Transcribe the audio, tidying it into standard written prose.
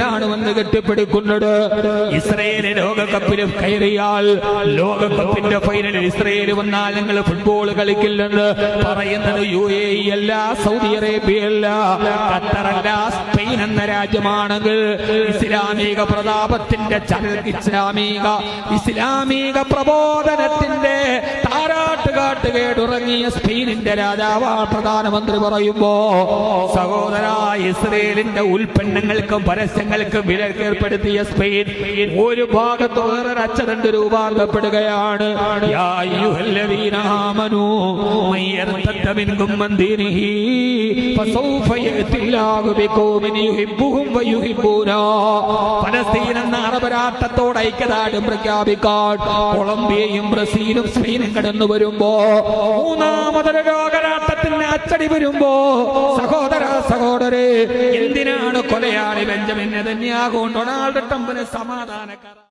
ാണ് കെട്ടിപ്പിടിക്കുന്നത്. ഇസ്രയേൽ ലോകകപ്പിലും കയറിയാൽ ലോകകപ്പിന്റെ ഫൈനലിൽ ഇസ്രയേൽ വന്നാൽ ഞങ്ങൾ ഫുട്ബോൾ കളിക്കില്ലെന്ന് പറയുന്നത് UAE അല്ല, സൗദി അറേബ്യ അല്ല, ഖത്തറല്ല, സ്പെയിൻ എന്ന രാജ്യമാണെങ്കിൽ ഇസ്ലാമിക പ്രതാപത്തിന്റെ ഇസ്ലാമിക പ്രബോധനത്തിന്റെ താരാട്ടുകാട്ട് കേട്ടുറങ്ങിയ സ്പെയിനിന്റെ രാജാവാണ് പ്രധാനമന്ത്രി പറയുമ്പോ, സഹോദര, ഇസ്രയേലിന്റെ ഉൽപ്പന്നങ്ങൾക്കും പരസ്യങ്ങൾക്കും വിലക്ക് ഏർപ്പെടുത്തിയ സ്പെയിൻ ഒരു ഭാഗത്ത് വേറൊരു അച്ചടണ്ട് രൂപാന്തരപ്പെടുകയാണ്. പലസ്തീൻ എന്ന അറബ് രാഷ്ട്രത്തോട് ഐക്യദാർഢ്യം പ്രഖ്യാപിക്കാൻ കൊളംബിയയും ബ്രസീലും സ്പെയിനും കടന്നു വരുമ്പോ, മൂന്നാമതൊരു ലോകരാഷ്ട്രത്തിന് അച്ചടി വരുമ്പോ, സഹോദരരെ, എന്തിനാണ് കൊലയാളി ബെഞ്ചമിൻ നെതന്യാഹു ഡൊണാൾഡ് ട്രംപിന് സമാധാനക്കാരൻ?